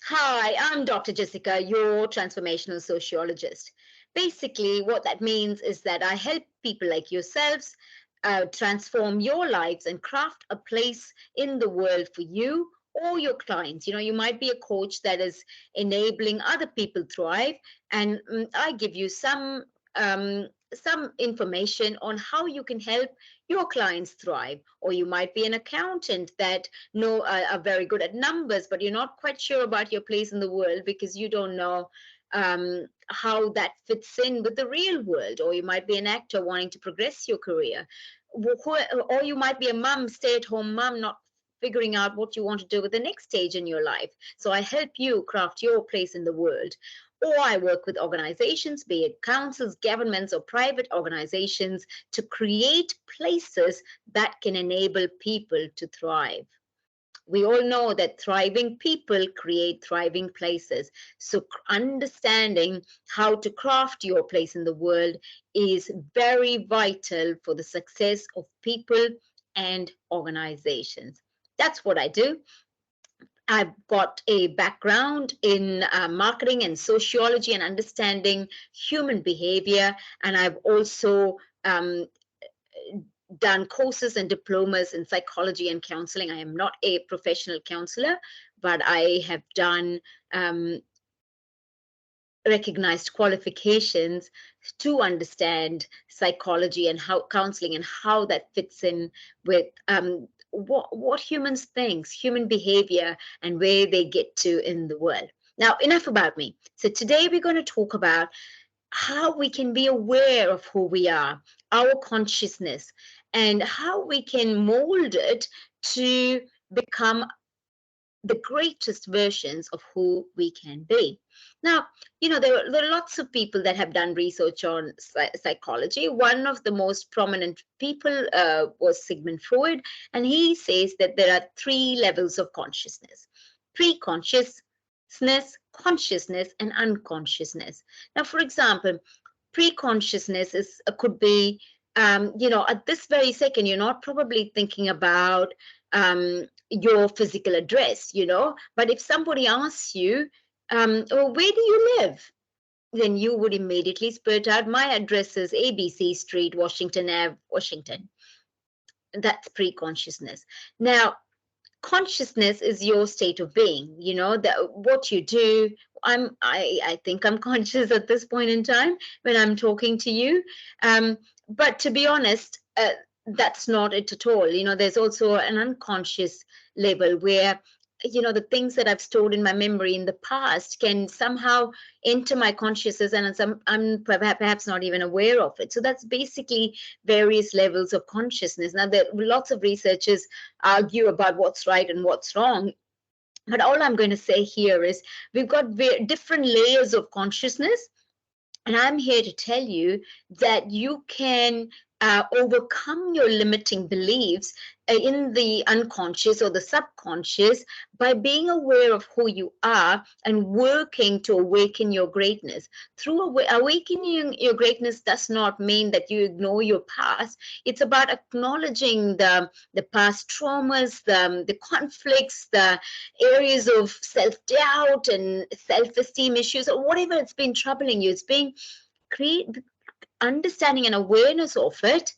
Hi, I'm Dr. Jessica, your transformational sociologist. Basically, what that means is that I help people like yourselves transform your lives and craft a place in the world for you or your clients. You might be a coach that is enabling other people thrive, and I give you some information on how you can help your clients thrive. Or you might be an accountant that are very good at numbers, but you're not quite sure about your place in the world because you don't know how that fits in with the real world. Or you might be an actor wanting to progress your career. Or you might be a mom, stay-at-home mom, not figuring out what you want to do with the next stage in your life. So I help you craft your place in the world. Or I work with organizations, be it councils, governments, or private organizations, to create places that can enable people to thrive. We all know that thriving people create thriving places. So, understanding how to craft your place in the world is very vital for the success of people and organizations. That's what I do. I've got a background in marketing and sociology and understanding human behavior, and I've also done courses and diplomas in psychology and counseling. I am not a professional counselor, but I have done recognized qualifications to understand psychology and how counseling and how that fits in with what humans think, human behavior, and where they get to in the world. Now, enough about me. So today we're going to talk about how we can be aware of who we are, our consciousness, and how we can mold it to become the greatest versions of who we can be. Now, there are lots of people that have done research on psychology. One of the most prominent people was Sigmund Freud, and he says that there are three levels of consciousness: pre-consciousness, consciousness, and unconsciousness. Now, for example, pre-consciousness could be, at this very second, you're not probably thinking about your physical address, but if somebody asks you, oh, where do you live? Then you would immediately spurt out, my address is ABC Street, Washington Ave, Washington. That's pre-consciousness. Now, consciousness is your state of being, that what you do. I think I'm conscious at this point in time when I'm talking to you, but to be honest, that's not it at all. There's also an unconscious level where the things that I've stored in my memory in the past can somehow enter my consciousness, and I'm perhaps not even aware of it. So that's basically various levels of consciousness. Now, there lots of researchers argue about what's right and what's wrong, but all I'm going to say here is we've got different layers of consciousness, and I'm here to tell you that you can overcome your limiting beliefs in the unconscious or the subconscious by being aware of who you are and working to awaken your greatness. Through awakening your greatness does not mean that you ignore your past. It's about acknowledging the past traumas, the conflicts, the areas of self-doubt and self-esteem issues, or whatever it's been troubling you. It's being create understanding and awareness of it,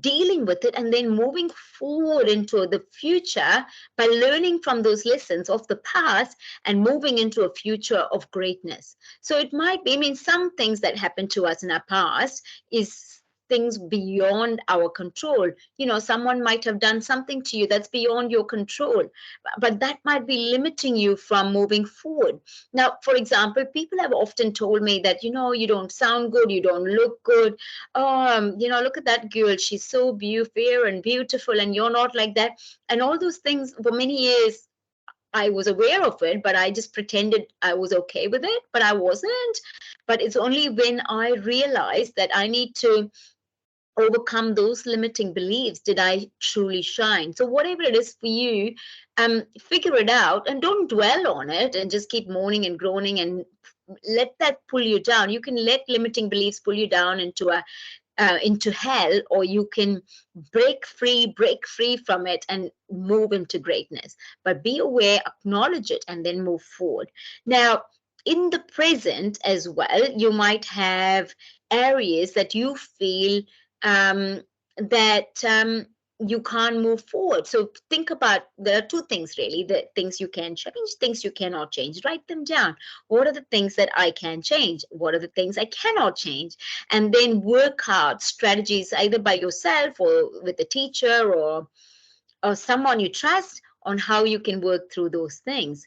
dealing with it, and then moving forward into the future by learning from those lessons of the past and moving into a future of greatness. So it might be, some things that happened to us in our past is things beyond our control. Someone might have done something to you that's beyond your control, but that might be limiting you from moving forward. Now, for example, people have often told me that, you don't sound good, you don't look good. Look at that girl, she's so fair and beautiful, and you're not like that. And all those things, for many years I was aware of it, but I just pretended I was okay with it, but I wasn't. But it's only when I realized that I need to overcome those limiting beliefs did I truly shine. So whatever it is for you, figure it out and don't dwell on it and just keep moaning and groaning and let that pull you down. You can let limiting beliefs pull you down into into hell, or you can break free from it and move into greatness. But be aware, acknowledge it, and then move forward. Now, in the present as well, you might have areas that you feel that you can't move forward. So think about, there are two things really: the things you can change, things you cannot change. Write them down. What are the things that I can change? What are the things I cannot change? And then work out strategies, either by yourself or with a teacher or someone you trust, on how you can work through those things.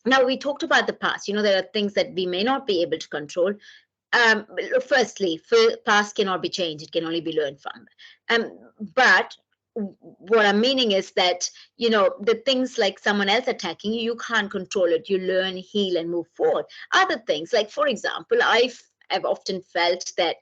Now, we talked about the past. There are things that we may not be able to control. Firstly, past cannot be changed, it can only be learned from. But what I'm meaning is that, the things like someone else attacking you, you can't control it. You learn, heal, and move forward. Other things, like, for example, I've often felt that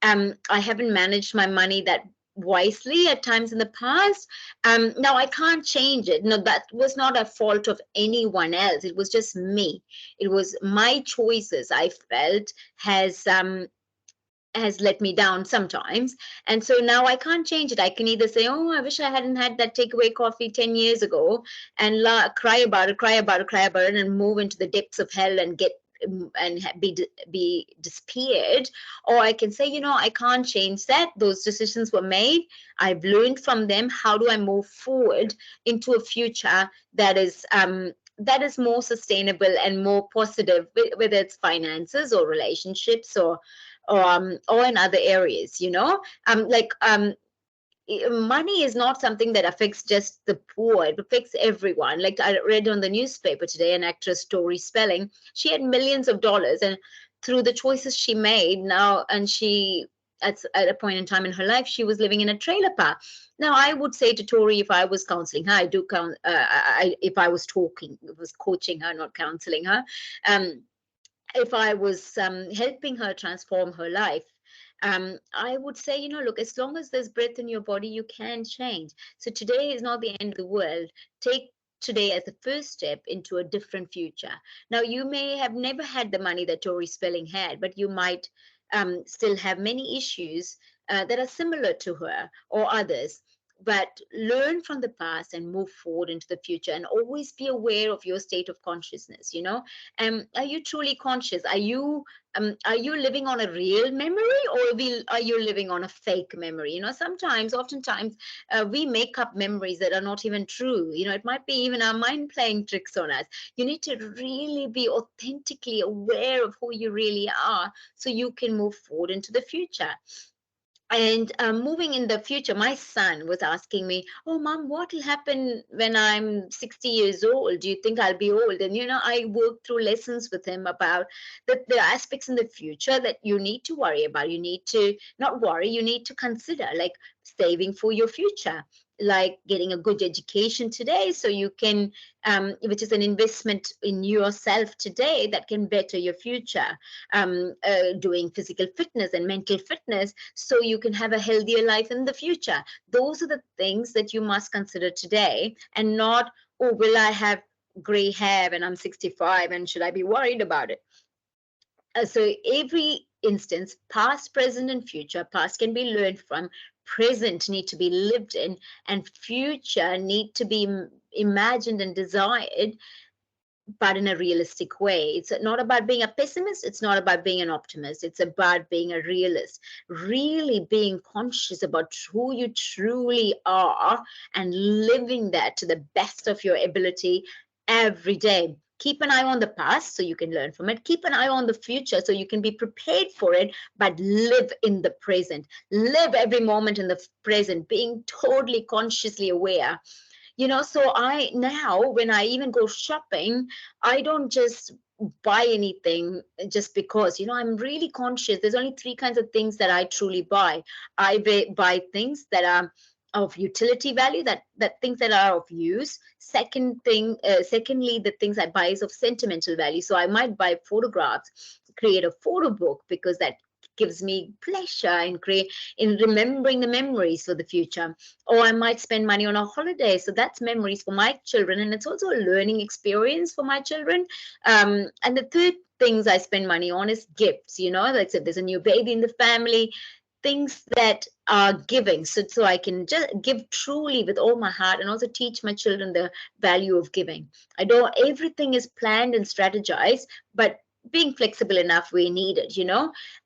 I haven't managed my money that wisely at times in the past. Now, I can't change it. No, that was not a fault of anyone else. It was just me. It was my choices, I felt, has let me down sometimes. And so now I can't change it. I can either say, oh, I wish I hadn't had that takeaway coffee 10 years ago, and cry about it, and move into the depths of hell and get and be despaired. Or I can say, I can't change that. Those decisions were made. I've learned from them. How do I move forward into a future that is more sustainable and more positive, whether it's finances or relationships or in other areas. Money is not something that affects just the poor. It affects everyone. Like, I read on the newspaper today, an actress, Tori Spelling, she had millions of dollars, and through the choices she made now, and she, at a point in time in her life, she was living in a trailer park. Now, I would say to Tori, if I was counseling her, if I was coaching her, not counseling her, if I was helping her transform her life, I would say, look, as long as there's breath in your body, you can change. So today is not the end of the world. Take today as the first step into a different future. Now, you may have never had the money that Tori Spelling had, but you might still have many issues that are similar to her or others. But learn from the past and move forward into the future, and always be aware of your state of consciousness. Are you truly conscious? Are you living on a real memory, or are you living on a fake memory? Oftentimes, we make up memories that are not even true. It might be even our mind playing tricks on us. You need to really be authentically aware of who you really are, so you can move forward into the future. And moving in the future, my son was asking me, oh, Mom, what will happen when I'm 60 years old? Do you think I'll be old? And, I worked through lessons with him about the aspects in the future that you need to worry about. You need to not worry, you need to consider, like saving for your future, like getting a good education today, so you can, which is an investment in yourself today that can better your future. Doing physical fitness and mental fitness, so you can have a healthier life in the future. Those are the things that you must consider today, and not, oh, will I have gray hair when I'm 65, and should I be worried about it? So every instance, past, present, and future, past can be learned from, present need to be lived in, and future need to be imagined and desired, but in a realistic way. It's not about being a pessimist. It's not about being an optimist. It's about being a realist, really being conscious about who you truly are and living that to the best of your ability every day. Keep an eye on the past so you can learn from it. Keep an eye on the future so you can be prepared for it, but live in the present. Live every moment in the present, being totally consciously aware. So I now, when I even go shopping, I don't just buy anything just because, I'm really conscious. There's only three kinds of things that I truly buy. I buy things that are of utility value, that things that are of use. Secondly, the things I buy is of sentimental value. So I might buy photographs, create a photo book, because that gives me pleasure in remembering the memories for the future. Or I might spend money on a holiday, so that's memories for my children, and it's also a learning experience for my children. And the third things I spend money on is gifts. Like I said, there's a new baby in the family, things that are giving, so I can just give truly with all my heart, and also teach my children the value of giving. I don't everything is planned and strategized, but being flexible enough we need it,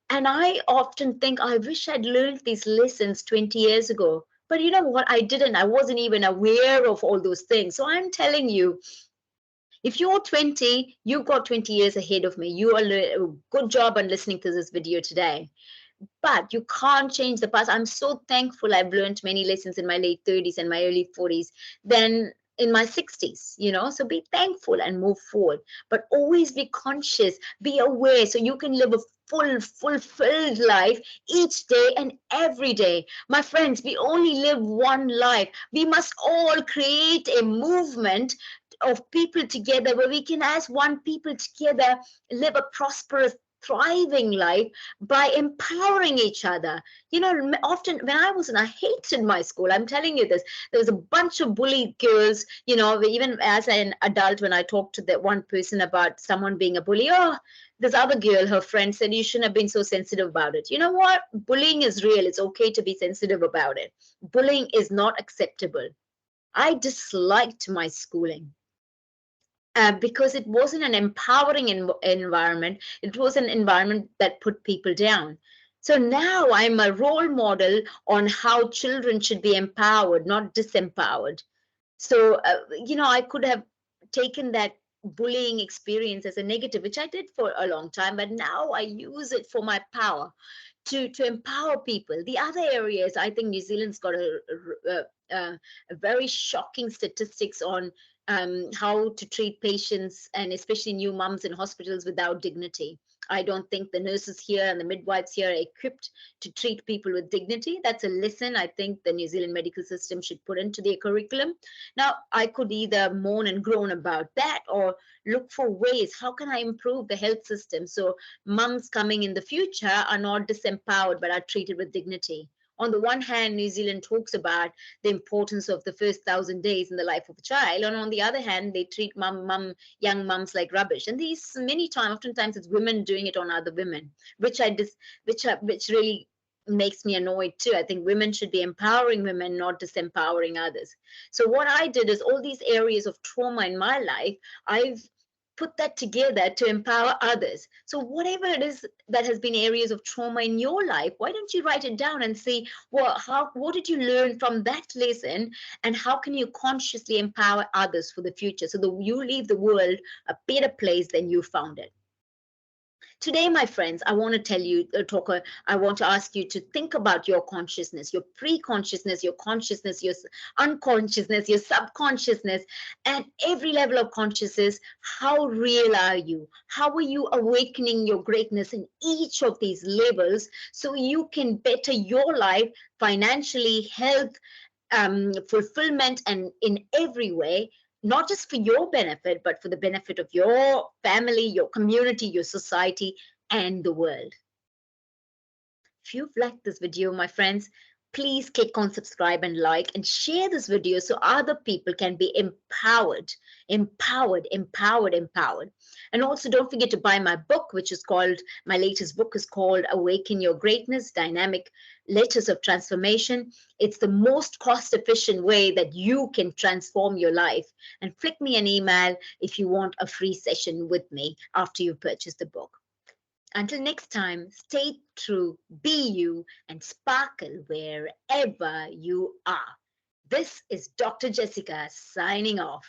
and I often think I wish I'd learned these lessons 20 years ago. But you know what? I didn't. I wasn't even aware of all those things. So I'm telling you, if you're 20, you've got 20 years ahead of me. You are a good job on listening to this video today. But you can't change the past. I'm so thankful I've learned many lessons in my late 30s and my early 40s than in my 60s, So be thankful and move forward. But always be conscious, be aware so you can live a fulfilled life each day and every day. My friends, we only live one life. We must all create a movement of people together where we can, as one people together, live a prosperous, thriving life by empowering each other. Often when I was in, I hated my school. I'm telling you this. There was a bunch of bullied girls, even as an adult, when I talked to that one person about someone being a bully, oh, this other girl, her friend said, you shouldn't have been so sensitive about it. You know what? Bullying is real. It's okay to be sensitive about it. Bullying is not acceptable. I disliked my schooling. Because it wasn't an empowering environment. It was an environment that put people down. So now I'm a role model on how children should be empowered, not disempowered. So, I could have taken that bullying experience as a negative, which I did for a long time, but now I use it for my power to empower people. The other areas, I think New Zealand's got a very shocking statistics on how to treat patients, and especially new mums in hospitals, without dignity. I don't think the nurses here and the midwives here are equipped to treat people with dignity. That's a lesson I think the New Zealand medical system should put into their curriculum. Now, I could either moan and groan about that or look for ways, how can I improve the health system so mums coming in the future are not disempowered but are treated with dignity. On the one hand, New Zealand talks about the importance of the first 1,000 days in the life of a child, and on the other hand, they treat young mums like rubbish. And these many times, oftentimes, it's women doing it on other women, which really makes me annoyed too. I think women should be empowering women, not disempowering others. So what I did is all these areas of trauma in my life, I've put that together to empower others. So whatever it is that has been areas of trauma in your life, why don't you write it down and see, well, what did you learn from that lesson, and how can you consciously empower others for the future so that you leave the world a better place than you found it. Today, my friends, I want to tell you, I want to ask you to think about your consciousness, your pre-consciousness, your consciousness, your unconsciousness, your subconsciousness, and every level of consciousness. How real are you? How are you awakening your greatness in each of these levels so you can better your life financially, health, fulfillment, and in every way, not just for your benefit, but for the benefit of your family, your community, your society, and the world. If you've liked this video, my friends, please click on subscribe and like and share this video so other people can be empowered. And also don't forget to buy my book, my latest book is called Awaken Your Greatness, Dynamic Letters of Transformation. It's the most cost-efficient way that you can transform your life. And flick me an email if you want a free session with me after you've purchased the book. Until next time, stay true, be you, and sparkle wherever you are. This is Dr. Jessica signing off.